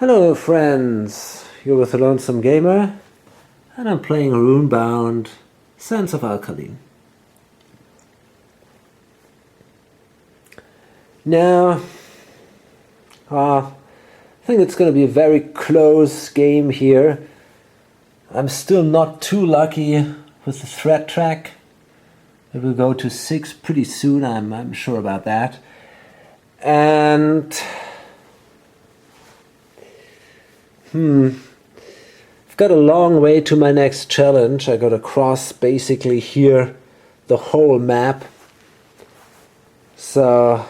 Hello friends, you're with the Lonesome Gamer and I'm playing Runebound, Sands of Kalim. Now, I think it's going to be a very close game here. I'm still not too lucky with the threat track. It will go to 6 pretty soon, I'm sure about that. And I've got a long way to my next challenge. I got to cross basically here the whole map. So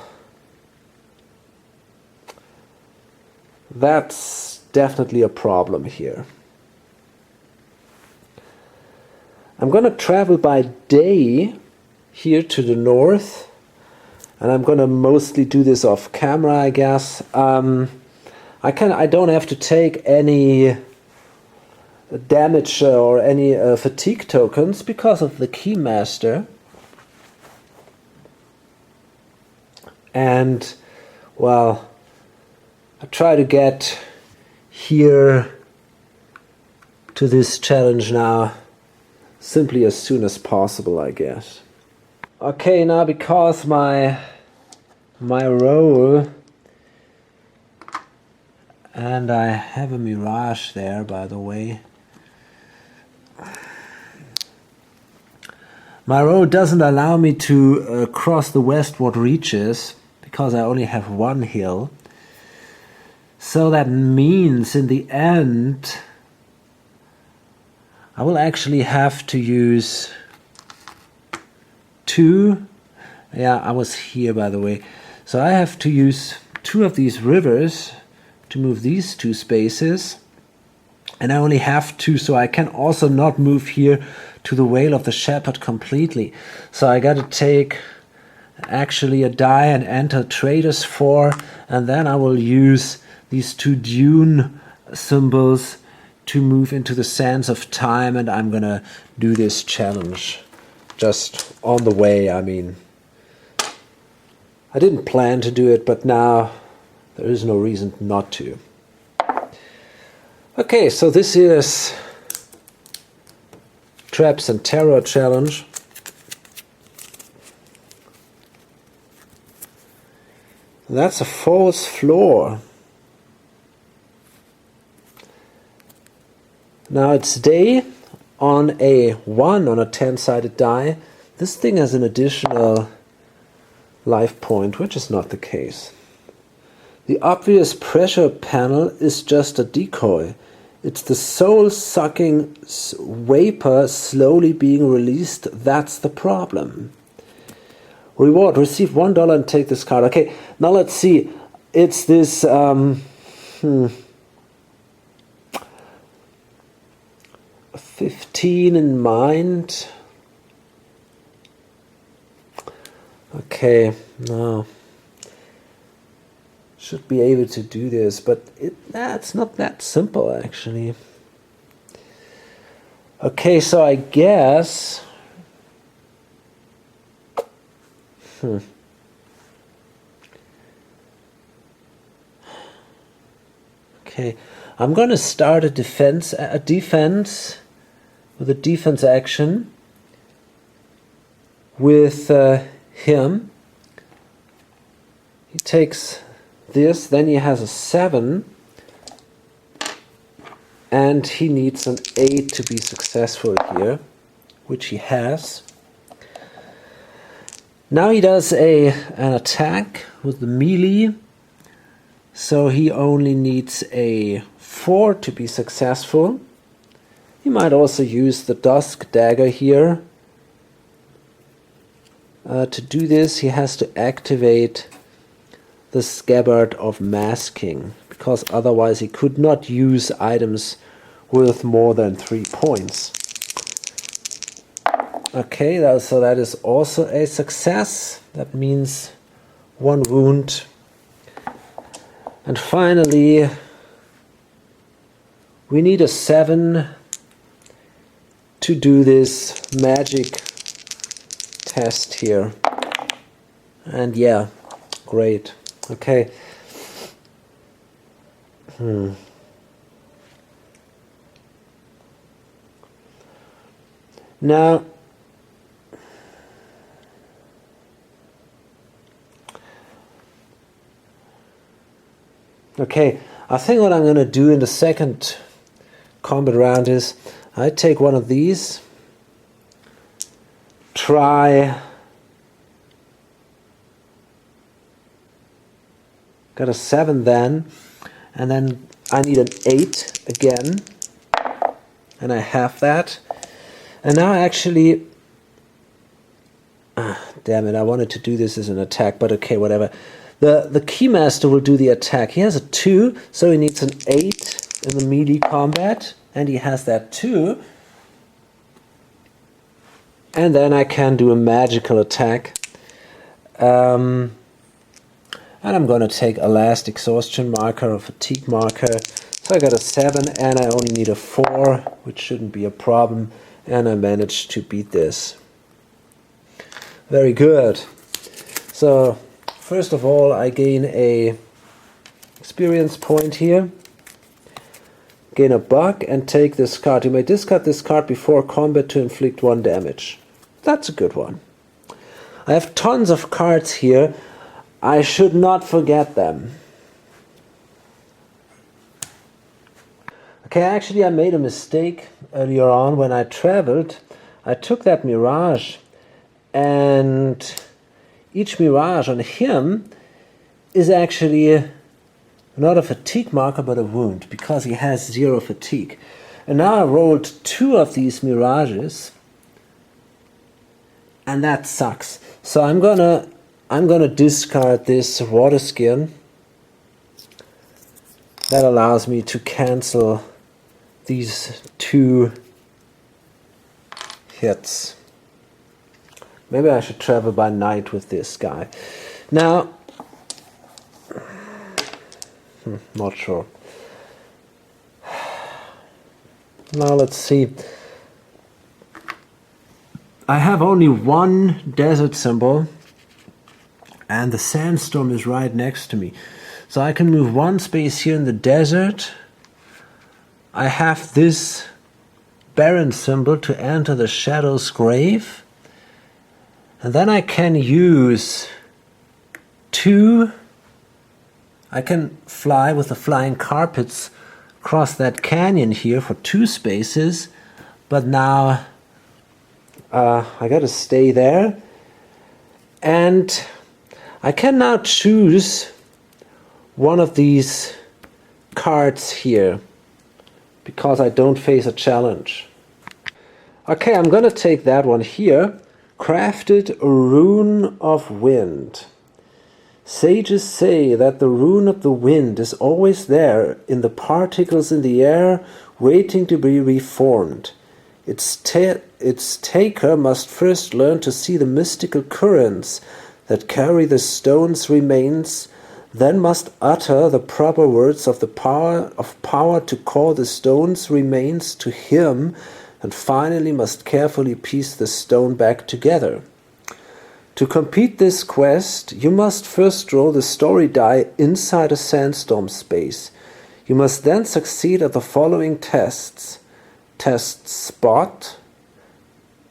that's definitely a problem here. I'm going to travel by day here to the north, and I'm going to mostly do this off camera, I guess. I don't have to take any damage or any fatigue tokens because of the Keymaster. And, well, I try to get here to this challenge now simply as soon as possible, I guess. Okay, now because my role, and I have a mirage there, by the way. My road doesn't allow me to cross the westward reaches because I only have one hill. So that means in the end I will actually have to use two. Yeah, I was here, by the way. So I have to use two of these rivers to move these two spaces, and I only have two, so I can also not move here to the Whale of the Shepherd completely. So I got to take actually a die and enter Traders 4, and then I will use these two dune symbols to move into the Sands of Time, and I'm gonna do this challenge just on the way. I mean, I didn't plan to do it, but now there is no reason not to. Okay, so this is Traps and Terror Challenge. That's a false floor. Now it's day on a 1 on a 10-sided die. This thing has an additional life point, which is not the case. The obvious pressure panel is just a decoy. It's the soul-sucking vapor slowly being released. That's the problem. Reward, receive $1 and take this card. Okay, now let's see. It's this 15 in mind. Okay, now should be able to do this, but it's not that simple actually. Okay, so I guess okay, I'm gonna start a defense with a defense action with him. He takes this, then he has a 7, and he needs an 8 to be successful here, which he has. Now he does an attack with the melee, so he only needs a 4 to be successful. He might also use the Dusk Dagger here. To do this, he has to activate the Scabbard of Masking, because otherwise he could not use items worth more than 3 points. Okay, so that is also a success. That means 1 wound. And finally, we need a 7 to do this magic test here. And yeah, great. Okay. Now, okay, I think what I'm going to do in the second combat round is I take one of these, try, got a 7 then, and then I need an 8 again, and I have that. And now actually, damn it, I wanted to do this as an attack, but okay, whatever. The Keymaster will do the attack. He has a 2, so he needs an 8 in the melee combat, and he has that too. And then I can do a magical attack. And I'm going to take a last exhaustion marker or fatigue marker. So I got a 7 and I only need a 4, which shouldn't be a problem. And I managed to beat this. Very good. So first of all, I gain a experience point here. Gain a buck and take this card. You may discard this card before combat to inflict 1 damage. That's a good one. I have tons of cards here. I should not forget them. Okay, actually I made a mistake earlier on when I traveled. I took that mirage, and each mirage on him is actually not a fatigue marker but a wound, because he has 0 fatigue. And now I rolled 2 of these mirages, and that sucks. So I'm gonna discard this water skin. That allows me to cancel these 2 hits. Maybe I should travel by night with this guy. Now, not sure. Now let's see. I have only 1 desert symbol, and the Sandstorm is right next to me. So I can move 1 space here in the desert. I have this barren symbol to enter the Shadow's grave. And then I can use 2. I can fly with the flying carpets across that canyon here for 2 spaces. But now I gotta stay there. And I can now choose one of these cards here, because I don't face a challenge. Okay, I'm gonna take that one here. Crafted a rune of wind. Sages say that the rune of the wind is always there in the particles in the air, waiting to be reformed. Its taker must first learn to see the mystical currents that carry the stone's remains, then must utter the proper words of the power to call the stone's remains to him, and finally must carefully piece the stone back together. To complete this quest, you must first roll the story die inside a sandstorm space. You must then succeed at the following tests. Test spot,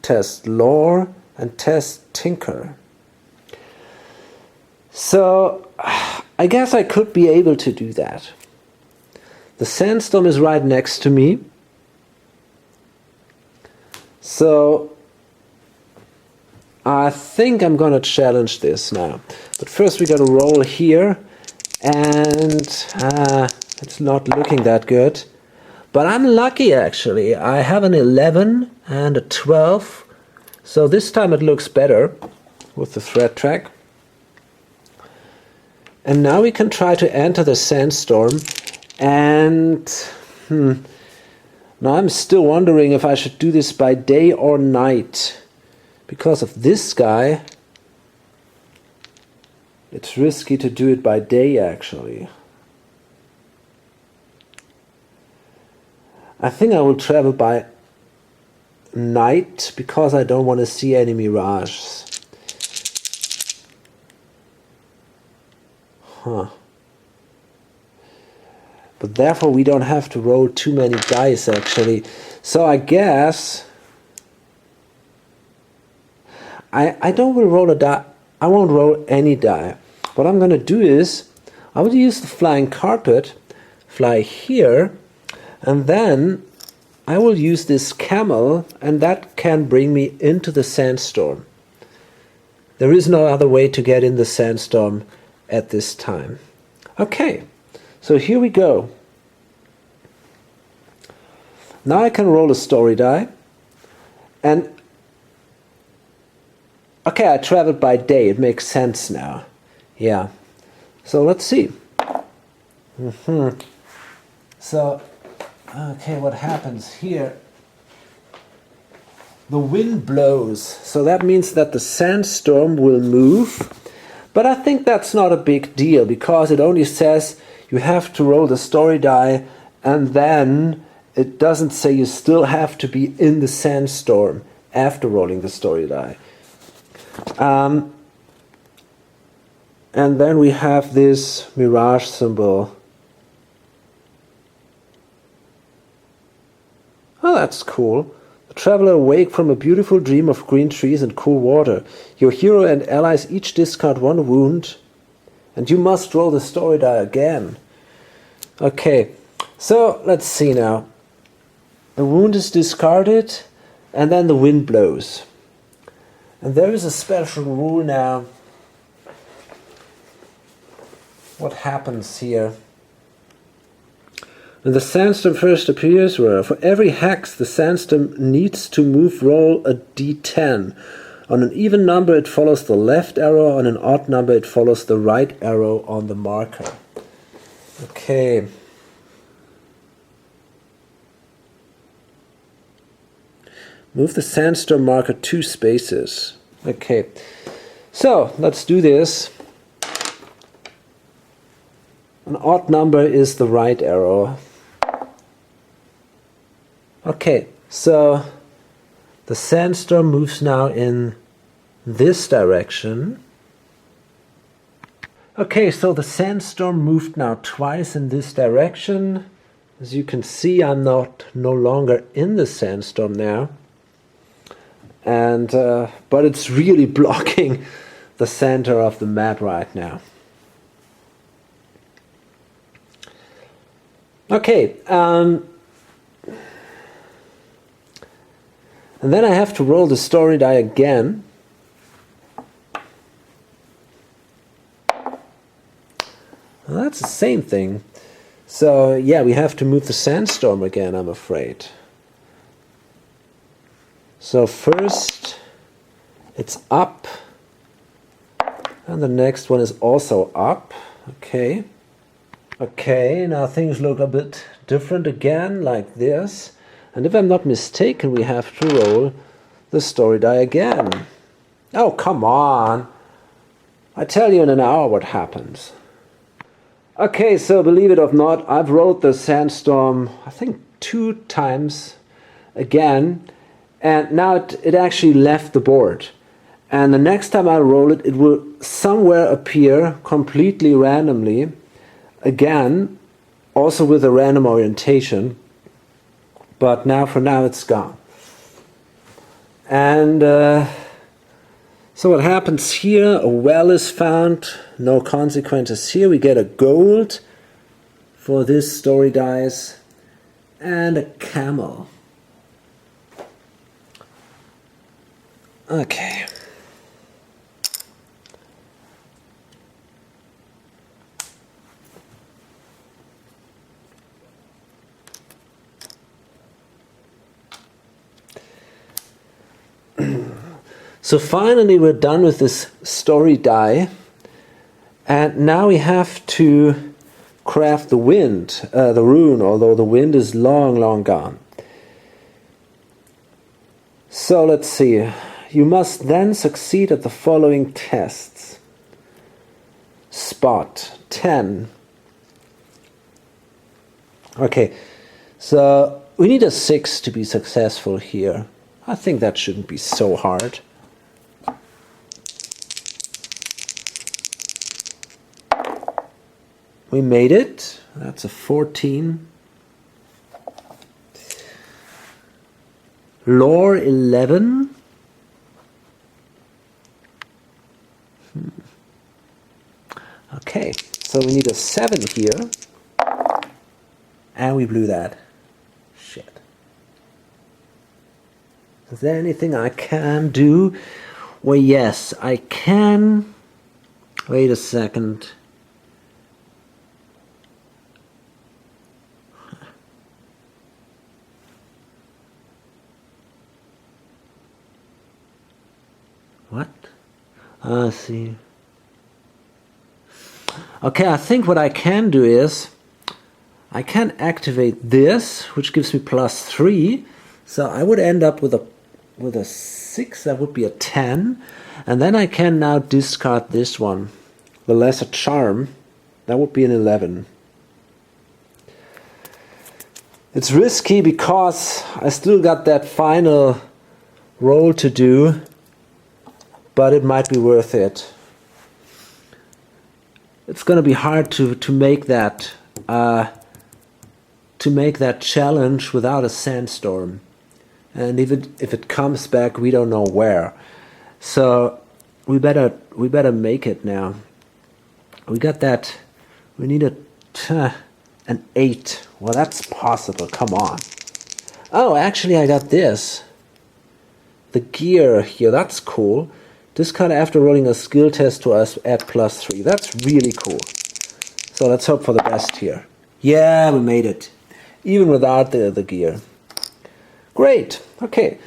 test lore, and test tinker. So, I guess I could be able to do that. The sandstorm is right next to me. So, I think I'm gonna challenge this now. But first we gotta roll here, and it's not looking that good. But I'm lucky actually. I have an 11 and a 12. So this time it looks better with the thread track. And now we can try to enter the sandstorm. And now I'm still wondering if I should do this by day or night. Because of this guy, it's risky to do it by day actually. I think I will travel by night because I don't want to see any mirages. but therefore we don't have to roll too many dice actually. So I guess I don't will roll a die. I won't roll any die. What I'm going to do is I will use the flying carpet, fly here, and then I will use this camel, and that can bring me into the sandstorm. There is no other way to get in the sandstorm at this time. Okay, so here we go. Now I can roll a story die, and okay, I traveled by day. It makes sense now. Yeah. So let's see. So, okay, what happens here? The wind blows. So that means that the sandstorm will move. But I think that's not a big deal because it only says you have to roll the story die, and then it doesn't say you still have to be in the sandstorm after rolling the story die. And then we have this mirage symbol. Oh, that's cool. The traveler awake from a beautiful dream of green trees and cool water. Your hero and allies each discard one wound, and you must roll the story die again. Okay, so let's see now. The wound is discarded, and then the wind blows. And there is a special rule now. What happens here? When the sandstorm first appears, where for every hex the sandstorm needs to move, roll a d10. On an even number it follows the left arrow, on an odd number it follows the right arrow on the marker. Okay. Move the sandstorm marker 2 spaces. Okay, so let's do this. An odd number is the right arrow. Okay, so the sandstorm moves now in this direction. Okay, so the sandstorm moved now twice in this direction. As you can see, I'm no longer in the sandstorm now. And but it's really blocking the center of the map right now. Okay, and then I have to roll the story die again. Well, that's the same thing. So yeah, we have to move the sandstorm again, I'm afraid. So first it's up, and the next one is also up. Okay. Okay, now things look a bit different again, like this. And if I'm not mistaken, we have to roll the story die again. Oh, come on. I tell you in an hour what happens. Okay, so believe it or not, I've rolled the sandstorm, I think 2 times again. And now it actually left the board. And the next time I roll it, it will somewhere appear completely randomly. Again, also with a random orientation. But now, for now, it's gone. And so what happens here? A well is found. No consequences here. We get a gold for this story dice. And a camel. Okay. So finally we're done with this story die, and now we have to craft the wind, the rune, although the wind is long gone. So let's see. You must then succeed at the following tests. Spot 10. Okay, so we need a 6 to be successful here. I think that shouldn't be so hard. We made it. That's a 14. Lore 11. Okay, so we need a 7 here. And we blew that. Shit. Is there anything I can do? Well, yes, I can. Wait a second. What? I see. Okay, I think what I can do is I can activate this, which gives me +3. So I would end up with a 6. That would be a 10, and then I can now discard this one, the lesser charm. That would be an 11. It's risky because I still got that final roll to do, but it might be worth it. It's going to be hard to make that challenge without a sandstorm, and if it comes back, we don't know where. So we better make it now. We got that. We need an 8. Well, that's possible. Come on. Oh, actually, I got this. The gear here. That's cool. Discard after rolling a skill test to us at +3. That's really cool. So let's hope for the best here. Yeah, we made it. Even without the gear. Great. Okay.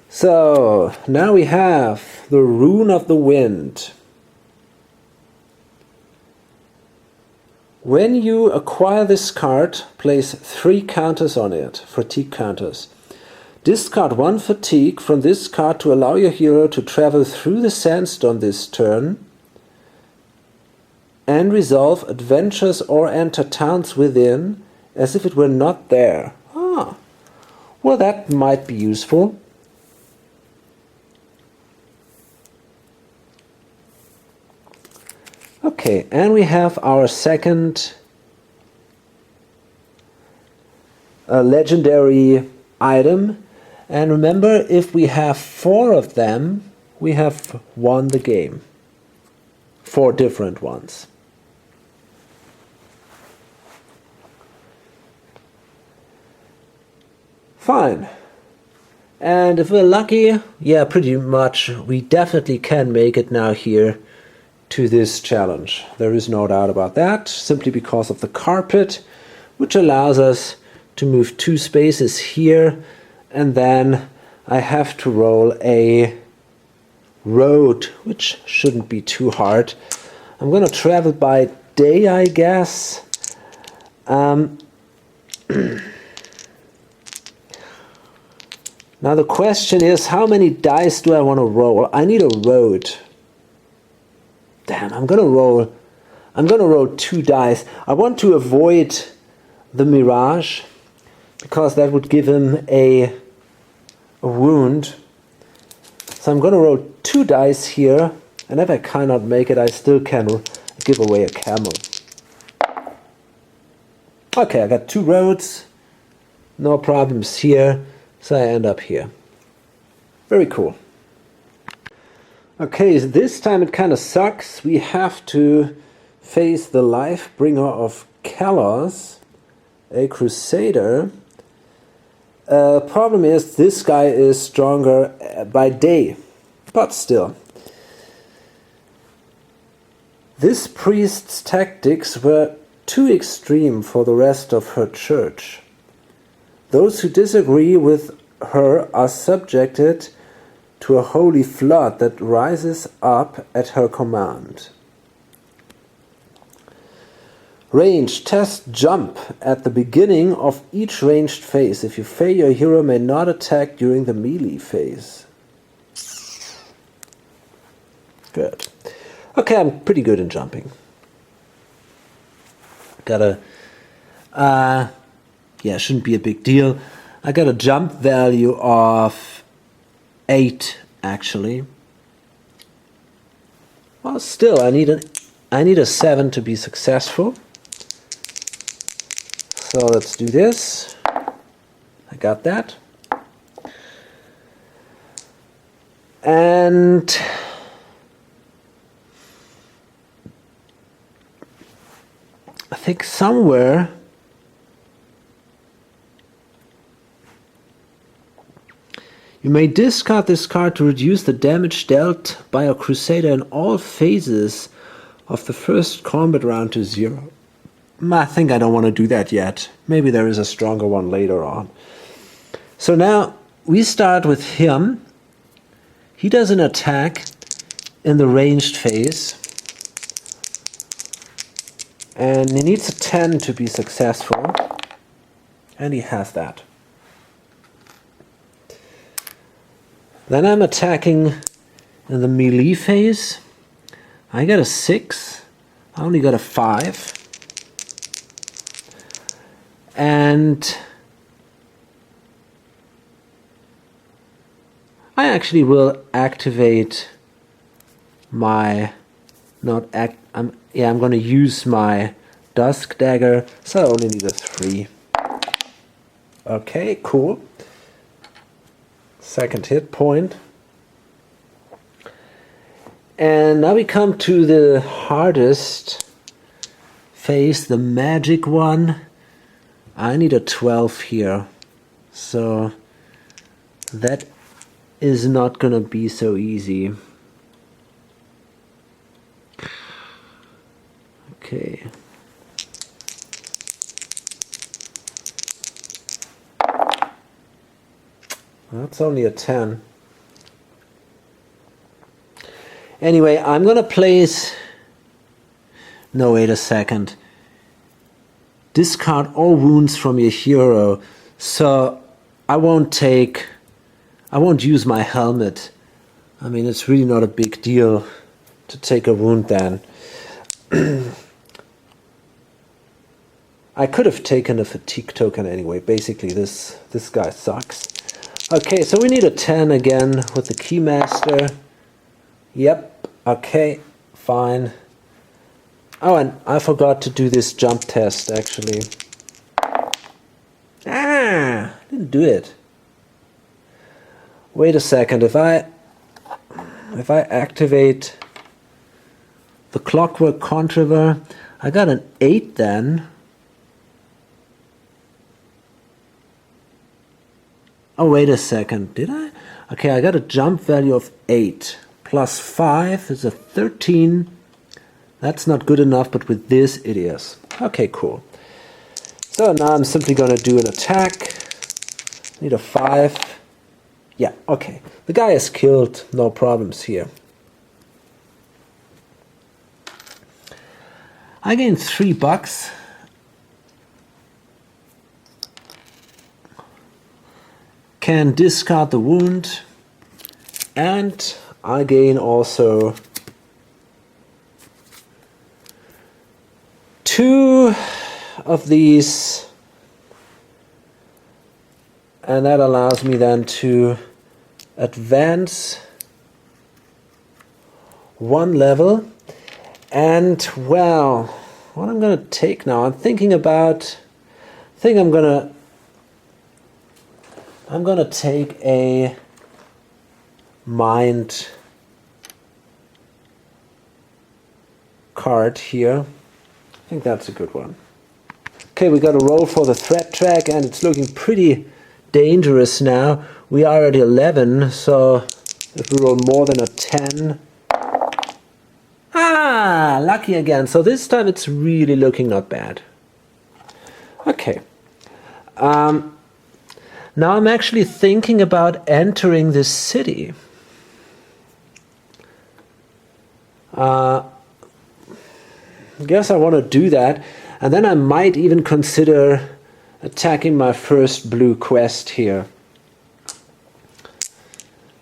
So now we have the Rune of the Wind. When you acquire this card, place 3 counters on it, fatigue counters. Discard 1 fatigue from this card to allow your hero to travel through the sandstorm this turn and resolve adventures or enter towns within as if it were not there. Ah, well, that might be useful. Okay, and we have our second legendary item. And remember, if we have 4 of them, we have won the game. 4 different ones. Fine. And if we're lucky, yeah, pretty much, we definitely can make it now here to this challenge. There is no doubt about that, simply because of the carpet, which allows us to move 2 spaces here, and then I have to roll a road, which shouldn't be too hard. I'm going to travel by day, I guess. Now the question is, how many dice do I want to roll? I need a road. Damn, I'm gonna roll 2 dice. I want to avoid the mirage because that would give him a wound. So I'm gonna roll 2 dice here, and if I cannot make it, I still can give away a camel. Okay, I got 2 roads, no problems here, so I end up here. Very cool. Okay, so this time it kind of sucks. We have to face the Life-Bringer of Kalos, a crusader. Problem is, this guy is stronger by day, but still. This priest's tactics were too extreme for the rest of her church. Those who disagree with her are subjected to a holy flood that rises up at her command. Range test jump at the beginning of each ranged phase. If you fail, your hero may not attack during the melee phase. Good. Okay, I'm pretty good in jumping. Got a shouldn't be a big deal. I got a jump value of 8 actually. Well, still I need a 7 to be successful. So let's do this. I got that. And I think somewhere you may discard this card to reduce the damage dealt by a crusader in all phases of the first combat round to 0. I think I don't want to do that yet. Maybe there is a stronger one later on. So now we start with him. He does an attack in the ranged phase. And he needs a 10 to be successful. And he has that. Then I'm attacking in the melee phase. I got a 6. I only got a 5. And I actually will activate my I'm going to use my Dusk Dagger, so I only need a 3. Okay, cool. Second hit point. And now we come to the hardest phase, the magic one. I need a 12 here, so that is not gonna be so easy. Okay. That's only a 10. Anyway, I'm gonna place... No, wait a second. Discard all wounds from your hero. So I won't use my helmet. I mean, it's really not a big deal to take a wound then. I could have taken a fatigue token anyway. Basically, this guy sucks. Okay, so we need a 10 again with the Keymaster. Yep, okay, fine. Oh, and I forgot to do this jump test, actually. Ah, didn't do it. Wait a second, if I activate the Clockwork Controver, I got an 8 then. Oh, wait a second, did I? Okay, I got a jump value of 8. Plus 5 is a 13. That's not good enough, but with this it is. Okay, cool. So now I'm simply going to do an attack. Need a 5. Yeah, okay. The guy is killed, no problems here. I gained $3. Can discard the wound. And I gain also 2 of these, and that allows me then to advance 1 level. And well, what I'm gonna take now, I'm gonna take a mind card here. I think that's a good one. Okay, we got to roll for the threat track, and it's looking pretty dangerous now. We are at 11, so if we roll more than a 10... Ah, lucky again. So this time it's really looking not bad. Okay. Now I'm actually thinking about entering this city. Guess I want to do that, and then I might even consider attacking my first blue quest here.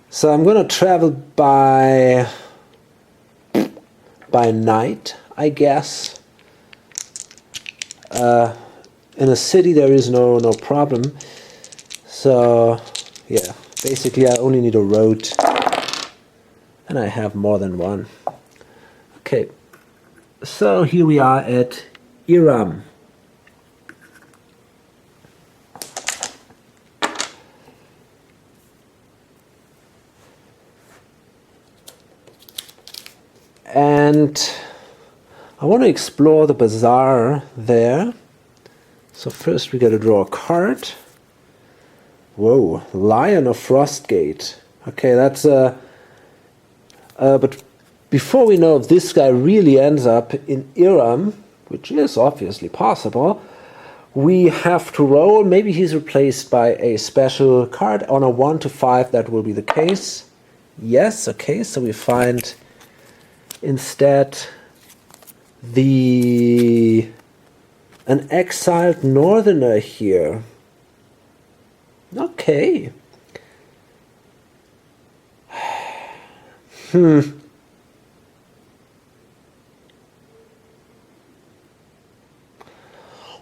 So I'm going to travel by night, I guess. In a city there is no problem. So yeah, basically I only need a road, and I have more than one. Okay. So here we are at Iram. And I want to explore the bazaar there. So first we got to draw a card. Whoa, Lion of Frostgate. Okay, that's but before we know if this guy really ends up in Iram, which is obviously possible, we have to roll. Maybe he's replaced by a special card. On a 1 to 5, that will be the case. Yes, okay, so we find instead an exiled northerner here. Okay.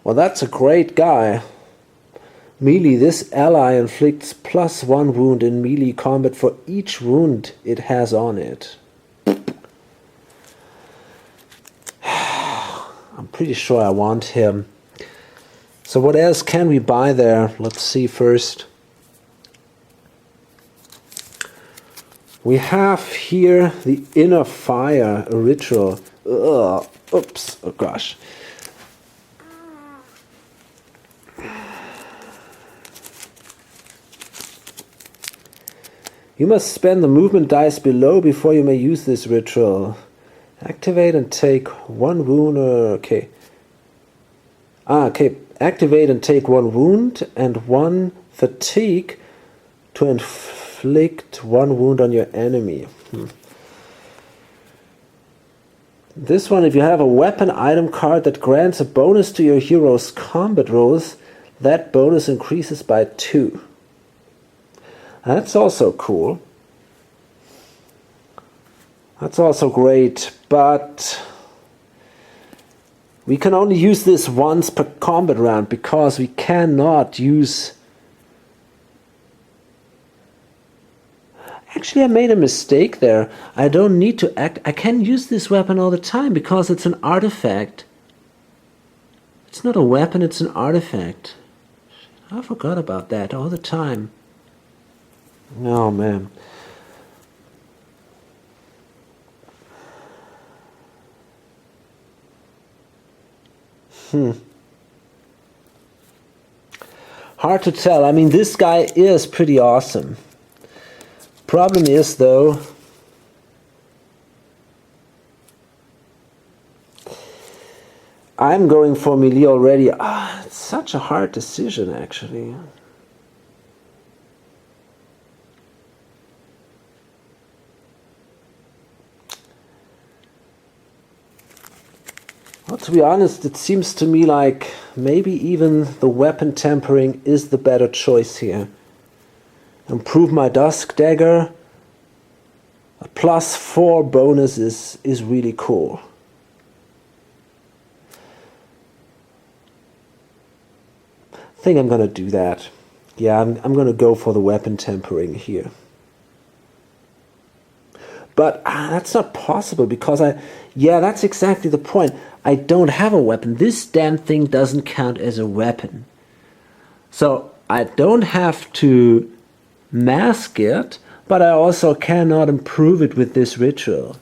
Well, that's a great guy. Melee, this ally inflicts +1 wound in melee combat for each wound it has on it. I'm pretty sure I want him. So what else can we buy there? Let's see first. We have here the Inner Fire, a ritual. Ugh. Oops, oh gosh. You must spend the movement dice below before you may use this ritual. Activate and take 1 wound. Okay. Okay. Activate and take 1 wound and 1 fatigue to inflict 1 wound on your enemy. This one, if you have a weapon item card that grants a bonus to your hero's combat rolls, that bonus increases by 2. That's also cool. That's also great, but we can only use this once per combat round because we cannot use... Actually, I made a mistake there. I don't need to act. I can use this weapon all the time because it's an artifact. It's not a weapon, it's an artifact. I forgot about that all the time. Oh man. Hard to tell. I mean, this guy is pretty awesome. Problem is, though, I'm going for melee already. It's such a hard decision, actually. Well, to be honest, it seems to me like maybe even the weapon tempering is the better choice here. Improve my dusk dagger. A +4 bonus is really cool. I think I'm gonna do that. Yeah, I'm gonna go for the weapon tempering here. But that's not possible because yeah, that's exactly the point. I don't have a weapon. This damn thing doesn't count as a weapon. So I don't have to mask it, but I also cannot improve it with this ritual.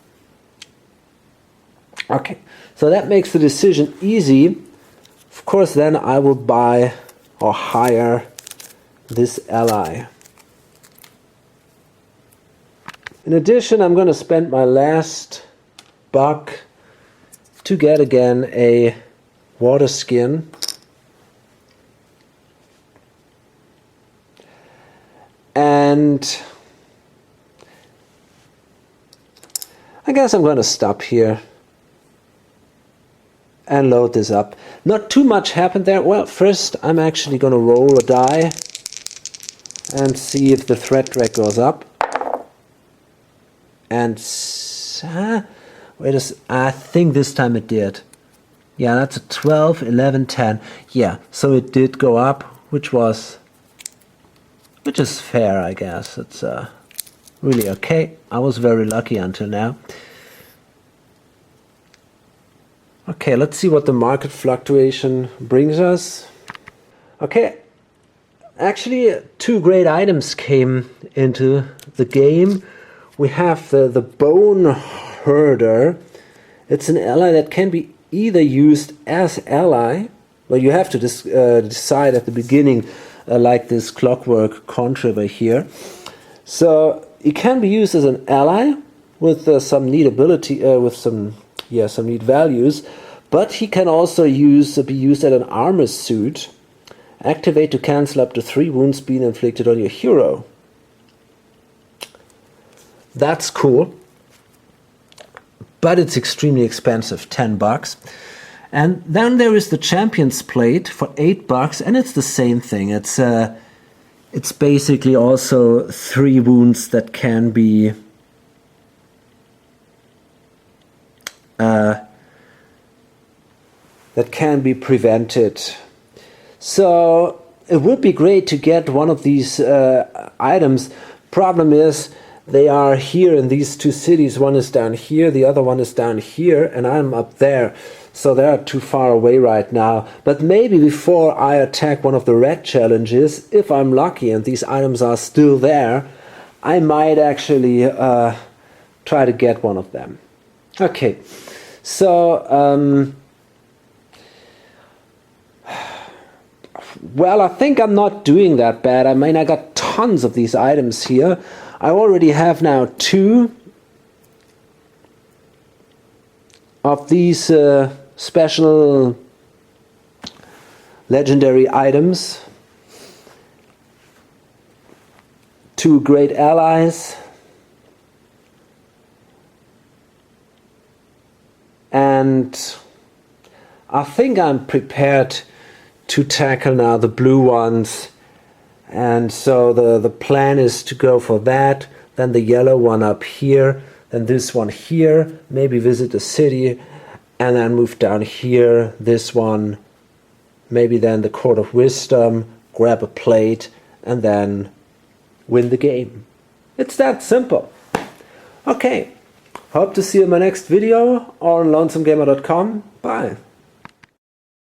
Okay, so that makes the decision easy. Of course, then I will buy or hire this ally. In addition, I'm going to spend my last buck to get again a water skin. And I guess I'm going to stop here and load this up. Not too much happened there. Well, first I'm actually going to roll a die and see if the threat drag goes up. And I think this time it did. Yeah, that's a 12, 11, 10. Yeah, so it did go up, which is fair, I guess. It's really okay. I was very lucky until now. Okay, let's see what the market fluctuation brings us. Okay, actually 2 great items came into the game. We have the bone herder. It's an ally that can be either used as ally, well, you have to decide at the beginning, like this clockwork contriver here. So it can be used as an ally with some neat ability, with some neat values, but he can also be used as an armor suit. Activate to cancel up to 3 wounds being inflicted on your hero. That's cool, but it's extremely expensive, $10. And then there is the Champion's Plate for $8, and it's the same thing. It's basically also 3 wounds that can be prevented. So it would be great to get one of these items. Problem is, they are here in these 2 cities. One is down here, the other one is down here, and I'm up there. So they are too far away right now. But maybe before I attack one of the red challenges, if I'm lucky and these items are still there, I might actually try to get one of them. Okay, so well, I think I'm not doing that bad. I mean, I got tons of these items here. I already have now 2 of these special legendary items. 2 great allies. And I think I'm prepared to tackle now the blue ones. And so the plan is to go for that, then the yellow one up here, then this one here, maybe visit the city, and then move down here, this one, maybe then the Court of Wisdom, grab a plate, and then win the game. It's that simple. Okay, hope to see you in my next video or on lonesomegamer.com. Bye.